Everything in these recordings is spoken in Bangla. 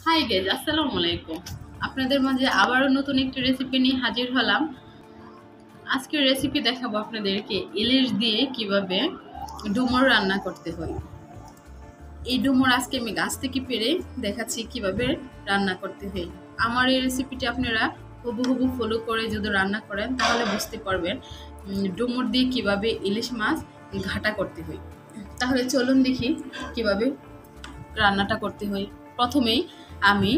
হাই গাইজ, আসসালামু আলাইকুম। আপনাদের মাঝে আবারও নতুন একটি রেসিপি নিয়ে হাজির হলাম। আজকের রেসিপি দেখাবো আপনাদেরকে ইলিশ দিয়ে কিভাবে ডুমুর রান্না করতে হয়। এই ডুমুর আজকে আমি গাছ থেকে পেড়ে দেখাচ্ছি কিভাবে রান্না করতে হয়। আমার এই রেসিপিটি আপনারা হুবহু ফলো করে যদি রান্না করেন তাহলে বুঝতে পারবেন ডুমুর দিয়ে কিভাবে ইলিশ মাছ ঘাটা করতে হয়। তাহলে চলুন দেখি কিভাবে রান্নাটা করতে হয়। প্রথমেই আমি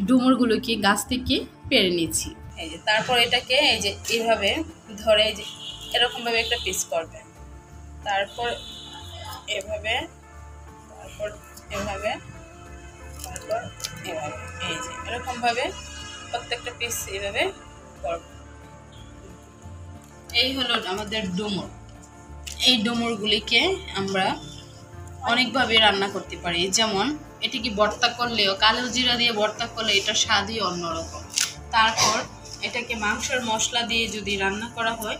ডুমুরগুলোকে গাছ থেকে পেড়ে নিচ্ছি। এই যে তারপর এটাকে এই যে এইভাবে ধরে এই যে এরকমভাবে একটা পিস করবেন। তারপর এভাবে, তারপর এভাবে, তারপর এভাবে, এই যে এরকমভাবে প্রত্যেকটা পিস এইভাবে করবেন। এই হলো আমাদের ডুমুর। এই ডুমুরগুলিকে আমরা অনেকভাবে রান্না করতে পারি, যেমন এটিকে ভর্তা করলেও, কালো জিরা দিয়ে ভর্তা করলে এটার স্বাদই অন্যরকম। তারপর এটাকে মাংসের মশলা দিয়ে যদি রান্না করা হয়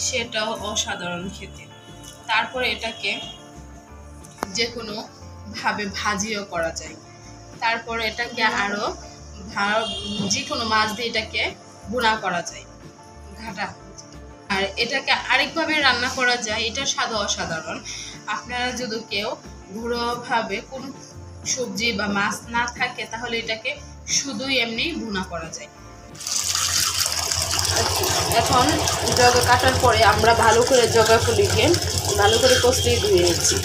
সেটাও অসাধারণ খেতে। তারপরে এটাকে যে কোনো ভাবে ভাজিও করা যায়। তারপর এটাকে আরও যে কোনো মাছ দিয়ে এটাকে ভুনা করা যায়, ঘাটা। আর এটাকে আরেকভাবে রান্না করা যায়, এটার স্বাদ অসাধারণ। আপনারা যদি কেউ ঘরোয়াভাবে কোনো সবজি বা মাছ না থাকে তাহলে এটাকে শুধুই এমনি ভুনা করা যায়। এখন জগা কাটার পরে আমরা ভালো করে জগাগুলিকে ভালো করে কষলিয়ে ধুয়ে নিচ্ছি।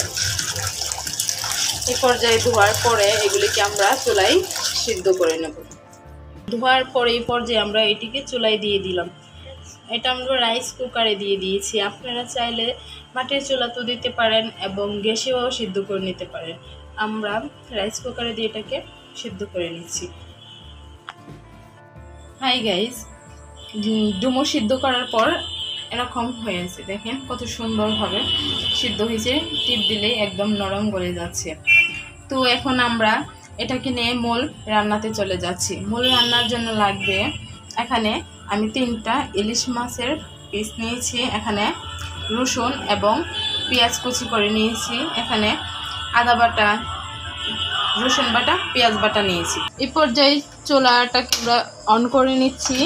এই পর্যায়ে ধোয়ার পরে এগুলিকে আমরা চুলায় সিদ্ধ করে নেব। ধোয়ার পরে এই পর্যায়ে আমরা এটিকে চুলায় দিয়ে দিলাম। এটা আমরা রাইস কুকারে দিয়ে দিয়েছি। আপনারা চাইলে মাটির চুলাতেও দিতে পারেন এবং গ্যাসেও সিদ্ধ করে নিতে পারেন। আমরা রাইস কুকারে দিয়ে এটাকে সিদ্ধ করে নিচ্ছি। হাই গাইজ, ডুমো সিদ্ধ করার পর এরকম হয়েছে, দেখেন কত সুন্দরভাবে সিদ্ধ হয়েছে। টিপ দিলেই একদম নরম গলে যাচ্ছে। তো এখন আমরা এটাকে নিয়ে মূল রান্নাতে চলে যাচ্ছি। মূল রান্নার জন্য লাগবে, এখানে আমি 3টা ইলিশ মাছের পিস নিয়েছি, এখানে রসুন এবং পেঁয়াজ কুচি করে নিয়েছি, এখানে আদা বাটা, রসুন বাটা, পেঁয়াজ বাটা নিয়েছি। এই পর্যায়ে চুলাটাকে আমরা অন করে নিচ্ছি।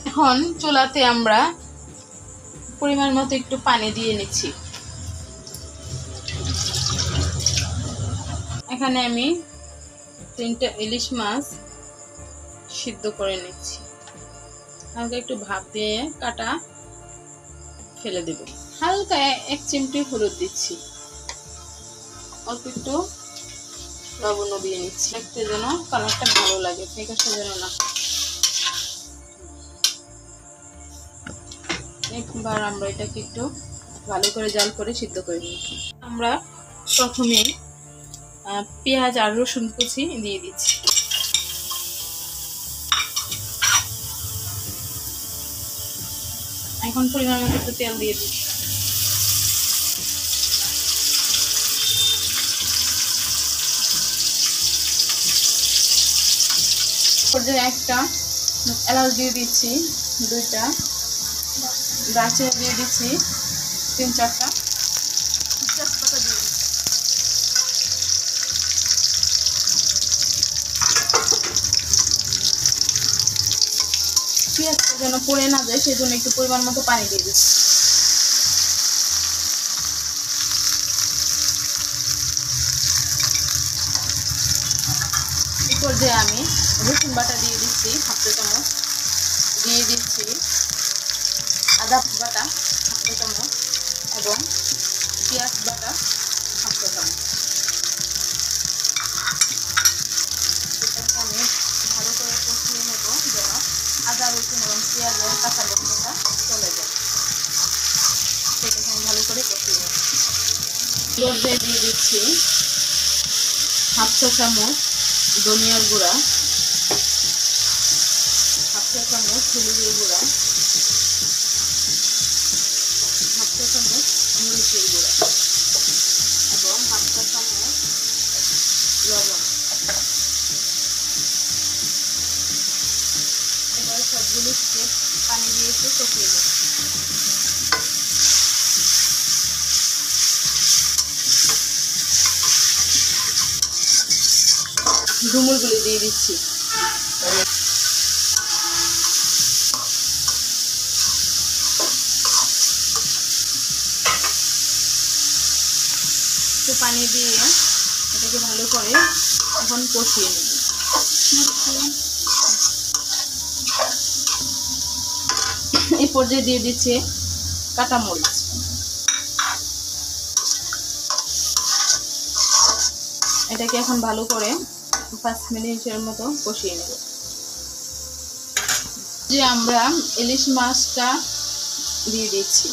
এখন চুলাতে আমরা পরিমাণ মতো একটু পানি দিয়ে নিচ্ছি। এখানে আমি 3টা ইলিশ মাছ সিদ্ধ করে নিচ্ছি। হালকা একটু ভাপ দিয়ে কাটা ফেলে দেব। হালকা 1 চিমটি হলুদ দিচ্ছি, অল্প একটু লবণ দিয়ে নিচ্ছি, দেখতে যেন কালারটা ভালো লাগে, ফেকাশে যেন না। একবার আমরা এটাকে একটু ভালো করে জাল করে সিদ্ধ করে নিচ্ছি। আমরা প্রথমে পেঁয়াজ আর রসুন কুচি দিয়ে দিচ্ছি। এখন পরিমাণ মতো একটু তেল দিয়ে দিচ্ছি। পর্যায়ে একটা এলাচ দিয়ে দিচ্ছি, 2টা দারচিনি দিয়ে দিচ্ছি, 3-4টা তেজপাতা দিয়ে দিচ্ছি। পেঁয়াজটা যেন পড়ে না যায় সেই জন্য একটু পরিমাণ মতো পানি দিয়ে দিচ্ছি। এই পর্যায়ে আমি রসুন বাটা দিয়ে দিচ্ছি, 1/2 চামচ দিয়ে দিচ্ছি, আদা বাটা 1/2 চামচ এবং পেঁয়াজ বাটা 1/2 চামচ। এটাকে আমি ভালো করে কষিয়ে নেব যেন আদা, রসুন এবং পেঁয়াজের কাঁচা গন্ধটা চলে যায়। সেটাকে আমি ভালো করে কষিয়ে নেব। পর্যায়ে দিয়ে দিচ্ছি 1/2 চামচ ধনিয়ার গুঁড়া, 1/2 চামচ হলুদের গুঁড়া, 1/2 চামচ মরিচের গুঁড়া এবং 1/2 চামচ লবণ। এবার সবগুলো পানি দিয়ে একটু কষিয়ে নেব। ডুমুরগুলি দিয়ে দিচ্ছি। একটু পানি দিয়ে এটাকে ভালো করে এখন কষিয়ে নেব। এই পর্যায়ে দিয়ে দিচ্ছি কাঁচামরিচ। এটাকে এখন ভালো করে 5 মিনিটের মতো কষিয়ে নেব। যে আমরা ইলিশ মাছটা দিয়ে দিচ্ছি।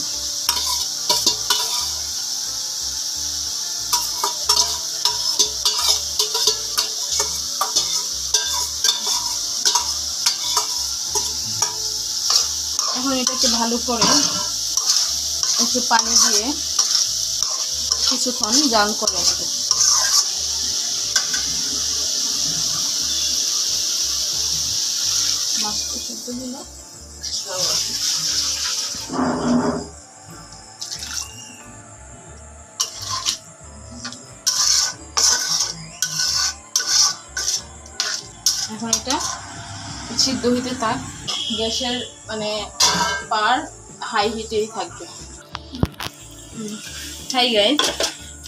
এখন এটাকে ভালো করে একটু পানি দিয়ে কিছুক্ষণ জাল করে নেব। মাছটা সিদ্ধ দিল। এখন এটা সিদ্ধ হইতে থাক। গ্যাসের পার হাই হিটেই থাকবে। হাই গাইস,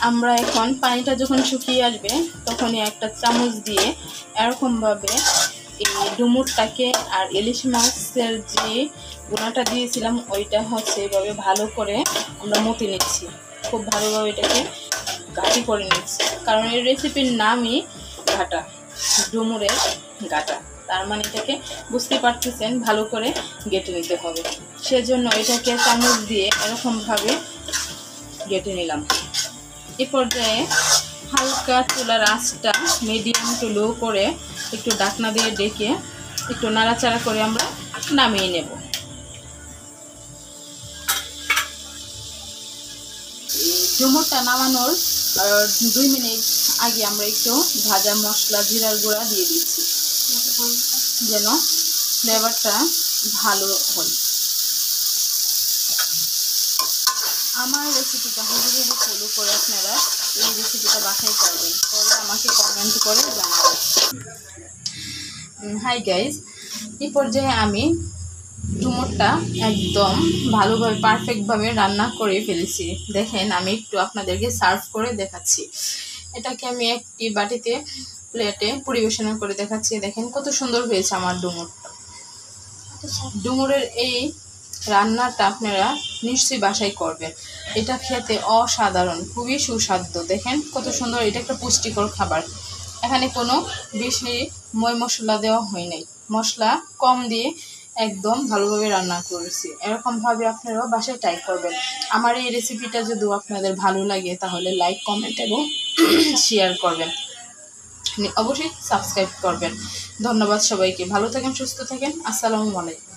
আমরা এখন পানিটা যখন শুকিয়ে আসবে তখনই একটা চামচ দিয়ে এরকমভাবে এই ডুমুরটাকে আর ইলিশ মাছের যে গুঁড়াটা দিয়েছিলাম ওইটা হচ্ছে এভাবে ভালো করে আমরা মতে নিচ্ছি। খুব ভালোভাবে এটাকে ঘাটি করে নিচ্ছি, কারণ এই রেসিপির নামই ঘাটা, ডুমুরের ঘাটা। তার মানে এটাকে বুঝতে পারতেছেন ভালো করে গেটে নিতে হবে। সেজন্য এটাকে চামচ দিয়ে এরকমভাবে গেটে নিলাম। এই পর্যায়ে হালকা চুলার আঁচটা মিডিয়াম টু লো করে একটু ঢাকনা দিয়ে ডেকে একটু নাড়াচাড়া করে আমরা নামিয়ে নেব। ডুমুরটা নামানোর 2 মিনিট আগে আমরা একটু ভাজা মশলা জিরার গুঁড়া দিয়ে দিচ্ছি, যেন ফ্লেভারটা ভালো হয়। আমার রেসিপিটা হুবহু ফলো করে আপনারা এই রেসিপিটা বাসায় করবেন, পরে আমাকে কমেন্ট করে জানাবেন। হাই গাইজ, এই পর্যায়ে আমি ডুমুরটা একদম ভালোভাবে পারফেক্টভাবে রান্না করে ফেলেছি। দেখেন, আমি একটু আপনাদেরকে সার্ভ করে দেখাচ্ছি। এটাকে আমি একটি বাটিতে প্লেটে পরিবেশন করে দেখাচ্ছি। দেখেন কত সুন্দর হয়েছে আমার ডুমুরটা। ডুমুরের এই রান্নাটা আপনারা নিশ্চয়ই বাসায় করবেন। এটা খেতে অসাধারণ, খুবই সুস্বাদু। দেখেন কত সুন্দর, এটা একটা পুষ্টিকর খাবার। এখানে কোনো বেশি ময় মশলা দেওয়া হয় নাই, মশলা কম দিয়ে একদম ভালোভাবে রান্না করেছি। এরকমভাবে আপনারাও বাসায় ট্রাই করবেন। আমার এই রেসিপিটা যদি আপনাদের ভালো লাগে তাহলে লাইক, কমেন্ট এবং শেয়ার করবেন, অবশ্যই সাবস্ক্রাইব করবেন। ধন্যবাদ সবাইকে। ভালো থাকেন, সুস্থ থাকেন। আসসালামু আলাইকুম।